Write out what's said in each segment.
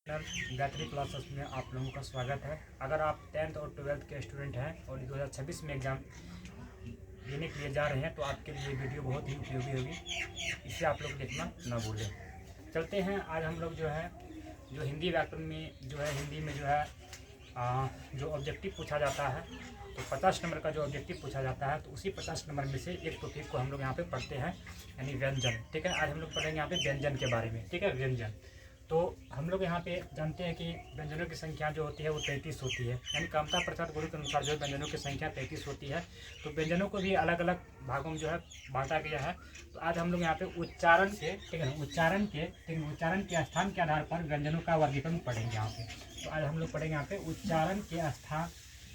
Gayatri classes में आप लोगों का स्वागत है। अगर आप 10th और 12th के स्टूडेंट हैं और 2026 में एग्ज़ाम देने के लिए जा रहे हैं तो आपके लिए वीडियो बहुत ही उपयोगी होगी। इसे आप लोग देखना ना भूलें। चलते हैं, आज हम लोग जो हिंदी व्याकरण में हिंदी में जो ऑब्जेक्टिव पूछा जाता है तो 50 नंबर का जो ऑब्जेक्टिव पूछा जाता है तो उसी 50 नंबर में से एक टॉपिक को हम लोग यहाँ पे पढ़ते हैं, यानी व्यंजन। ठीक है, आज हम लोग पढ़ेंगे यहाँ पे व्यंजन के बारे में। ठीक है, व्यंजन। तो हम लोग यहाँ पे जानते हैं कि व्यंजनों की संख्या जो होती है वो 33 होती है, यानी कामता प्रसाद गुरु के अनुसार जो व्यंजनों की संख्या 33 होती है। तो व्यंजनों को भी अलग अलग भागों में बांटा गया है। तो आज हम लोग यहाँ पे उच्चारण के स्थान के आधार पर व्यंजनों का वर्गीकरण पढ़ेंगे यहाँ पे। तो आज हम लोग पढ़ेंगे यहाँ पे उच्चारण के स्थान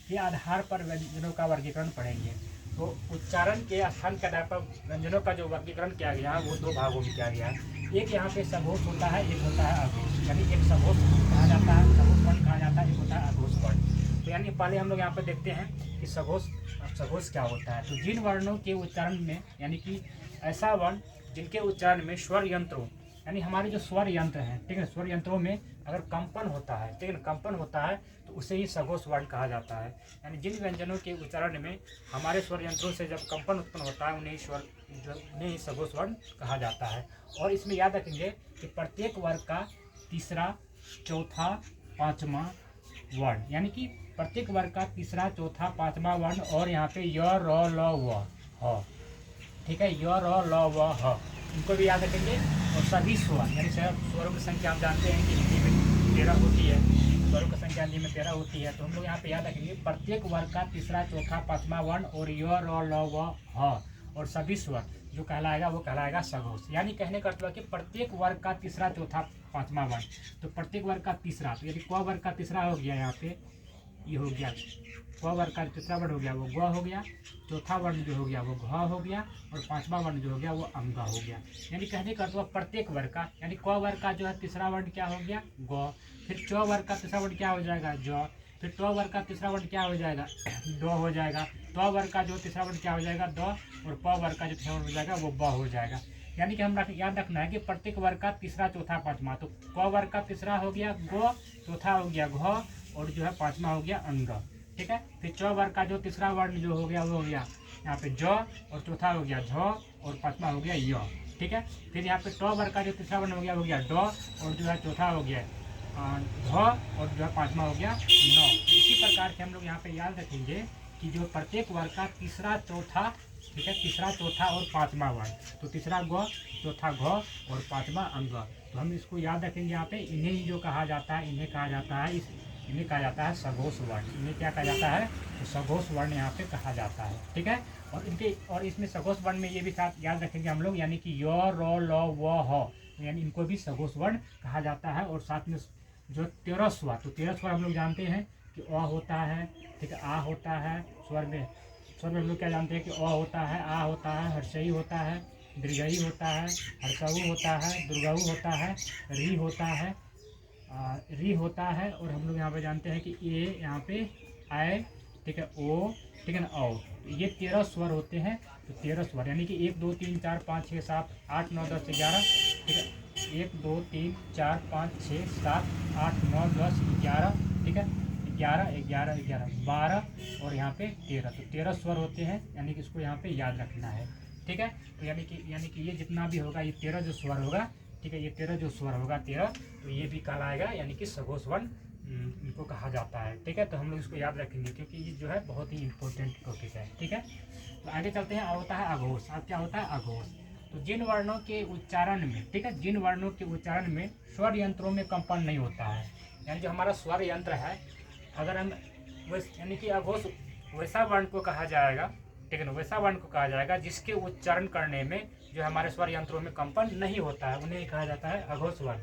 के आधार पर व्यंजनों का वर्गीकरण पढ़ेंगे। तो उच्चारण के स्थान के आधार पर व्यंजनों का जो वर्गीकरण किया गया है वो दो भागों में किया गया है। एक यहाँ पे सघोष होता है, एक होता है अघोष। यानी एक सघोष कहा जाता है, सघोष वर्ण कहा जाता है, एक होता है अघोष वर्ण। तो यानी पहले हम लोग यहाँ पे देखते हैं कि सघोष क्या होता है। तो जिन वर्णों के उच्चारण में, यानी कि ऐसा वर्ण जिनके उच्चारण में स्वर यंत्रों, यानी हमारे जो स्वर यंत्र हैं, ठीक है, स्वर यंत्रों में अगर कंपन होता है, ठीक है, कंपन होता है तो उसे ही सघोष वर्ण कहा जाता है। यानी जिन व्यंजनों के उच्चारण में हमारे स्वर यंत्रों से जब कंपन उत्पन्न होता है उन्हें ही सघोष वर्ण कहा जाता है। और इसमें याद रखेंगे कि प्रत्येक वर्ग का तीसरा, चौथा, पांचवा वर्ण, यानी कि प्रत्येक वर्ग का तीसरा, चौथा, पांचवा वर्ण। और यहाँ पे य, र, ल, व, ह, ठीक है, य, र, ल, व, ह, इनको भी याद रखेंगे। और सभी स्वर, यानी स्वरों की संख्या हम जानते हैं कि हिंदी में 13 होती है, स्वरों की संख्या हिंदी में 13 होती है। तो हम लोग यहाँ पे याद रखेंगे प्रत्येक वर्ग का तीसरा, चौथा, पांचवा वर्ण और य, र, ल, व, ह और सभी स्वर जो कहलाएगा वो कहलाएगा सघोष। यानी कहने का मतलब कि प्रत्येक वर्ग का तीसरा, चौथा, पांचवा वर्ण। तो प्रत्येक वर्ग का तीसरा, तो यदि क वर्ग का तीसरा हो गया, यहाँ पे ये हो गया क वर्ग का तीसरा वर्ण हो गया वो ग हो गया, चौथा वर्ण जो हो गया वो घ हो गया और पांचवा वर्ण जो हो गया वो अंग हो गया। यानी कहने का मतलब प्रत्येक वर्ग का, यानी क वर्ग का जो है तीसरा वर्ण क्या हो गया ग, फिर च वर्ग का तीसरा वर्ण क्या हो जाएगा ज, फिर ट वर्ग का तीसरा वर्ण क्या हो जाएगा ड हो जाएगा, ट वर्ग का जो तीसरा वर्ण क्या हो जाएगा द, और प वर्ग का जो तीसरा वर्ण हो जाएगा वो ब हो जाएगा। यानी कि हम याद रखना है कि प्रत्येक वर्ग का तीसरा, चौथा, पांचवा। तो क वर्ग का तीसरा हो गया ग, चौथा हो गया घ और जो है पांचवा हो गया अंग। ठीक है, फिर च वर्ग का जो तीसरा वर्ण जो हो गया वो हो गया यहाँ पे ज, और चौथा हो गया झ और पांचवा हो गया य। ठीक है, फिर यहाँ पे ट वर्ग का जो तीसरा वर्ण हो गया ड और जो है चौथा हो गया ध और जो है पांचवा हो गया न। इसी प्रकार से हम लोग यहाँ पे याद रखेंगे कि जो प्रत्येक वर्ग का तीसरा, चौथा, ठीक है, तीसरा, चौथा और पांचवा वर्ण, तो तीसरा ग, चौथा घ और पांचवा अंग। तो हम इसको याद रखेंगे यहाँ पे। इन्हें ही जो कहा जाता है, इन्हें कहा जाता है सघोष वर्ण। इन्हें क्या कहा जाता है, तो सघोष वर्ण यहाँ पे कहा जाता है। ठीक है, और इसमें सघोष वर्ण में ये भी साथ याद रखेंगे हम लोग, यानी कि य, र, ल, व, ह, यानी इनको भी सघोष वर्ण कहा जाता है। और साथ में जो 13 स्वर, तो 13 स्वर हम लोग जानते हैं कि अ होता है, ठीक है, आ होता है, स्वर में हम लोग क्या जानते हैं कि अ होता है, आ होता है, हर्षई होता है, दीर्घई होता है, हर्षऊ होता है, दुर्गऊ होता है, री होता है, और हम लोग यहाँ पे जानते हैं कि ए, यहाँ पे आय, ठीक है, ओ, ठीक है ना, औ। ये 13 स्वर होते हैं। तो 13 स्वर यानी कि 1, 2, 3, 4, 5, 6, 7, 8, 9, 10, 11, ठीक है, 1, 2, 3, 4, 5, 6, 7, 8, 9, 10, 11, ठीक है, 11, 11, 11, 12 और यहाँ पे 13। तो 13 स्वर होते हैं, यानी कि इसको यहाँ पे याद रखना है। ठीक है, तो यानी कि ये जितना भी होगा, ये 13 जो स्वर होगा, ठीक है, ये 13 जो स्वर होगा 13, तो ये भी कहलाएगा, यानी कि सघोष वर्ण इनको कहा जाता है। ठीक है, तो हम लोग इसको याद रखेंगे क्योंकि ये जो है बहुत ही इंपॉर्टेंट टॉपिक है। ठीक है, तो आगे चलते हैं। होता है अघोष। अब क्या होता है अघोष, तो जिन वर्णों के उच्चारण में, ठीक है, जिन वर्णों के उच्चारण में स्वर यंत्रों में कंपन नहीं होता है, यानी जो हमारा स्वर यंत्र है, अगर हम यानी कि अघोष वैसा वर्ण को कहा जाएगा, ठीक है ना, वैसा वर्ण को कहा जाएगा जिसके उच्चारण करने में जो हमारे स्वर यंत्रों में कंपन नहीं होता है, उन्हें कहा जाता है अघोष वर्ण।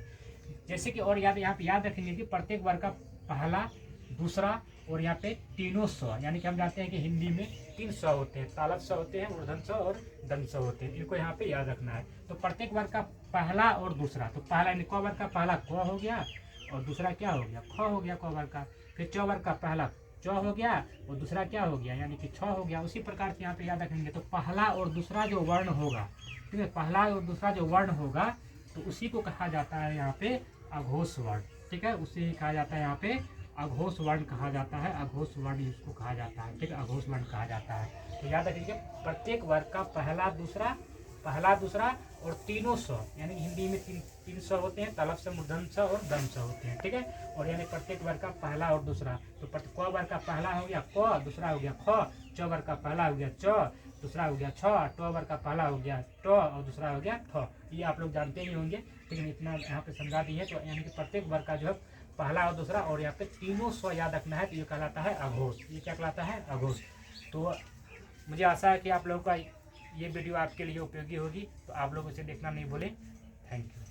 जैसे कि और यहाँ पे याद रखेंगे कि प्रत्येक वर्ग का पहला, दूसरा और यहाँ पे तीनों स्व, यानी कि हम जानते हैं कि हिंदी में 3 स्व होते हैं, तालव्य स्व होते हैं, मूर्धन्य स्व और दंत स्व होते हैं। इनको यहाँ पे याद रखना है। तो प्रत्येक वर्ग का पहला और दूसरा, तो पहला यानी क वर्ग का पहला क हो गया और दूसरा क्या हो गया ख हो गया क वर्ग का। फिर च वर्ग का पहला च हो गया और दूसरा क्या हो गया, यानी कि छ हो गया। उसी प्रकार से यहाँ पे याद रखेंगे। तो पहला और दूसरा जो वर्ण होगा, ठीक है, पहला और दूसरा जो वर्ण होगा तो उसी को कहा जाता है यहाँ पे अघोष वर्ण। ठीक है, उसे ही कहा जाता है यहाँ पे अघोष वर्ण कहा जाता है, अघोष वर्ण इसको कहा जाता है, ठीक है, अघोष वर्ण कहा जाता है। तो याद रखिए प्रत्येक वर्ग का पहला दूसरा और तीनों स्व, यानी हिंदी में तीन स्व होते हैं, तलव से मूर्धन्य स्व और दंत स्व होते हैं, ठीक है। और यानी प्रत्येक वर्ग का पहला और दूसरा, तो क वर्ग का पहला हो गया क, दूसरा हो गया ख, च वर्ग का पहला हो गया च, दूसरा हो गया छ, ट वर्ग का पहला हो गया ट और दूसरा हो गया थ। ये आप लोग जानते ही होंगे, लेकिन इतना यहाँ पे समझा दी है। तो यानी कि प्रत्येक वर्ग का जो है पहला और दूसरा और यहाँ पे तीनों स्व याद रखना है, तो ये कहलाता है अघोष। ये क्या कहलाता है? अघोष। तो मुझे आशा है कि आप लोगों का ये वीडियो आपके लिए उपयोगी होगी, तो आप लोग उसे देखना नहीं भूलें। Thank you.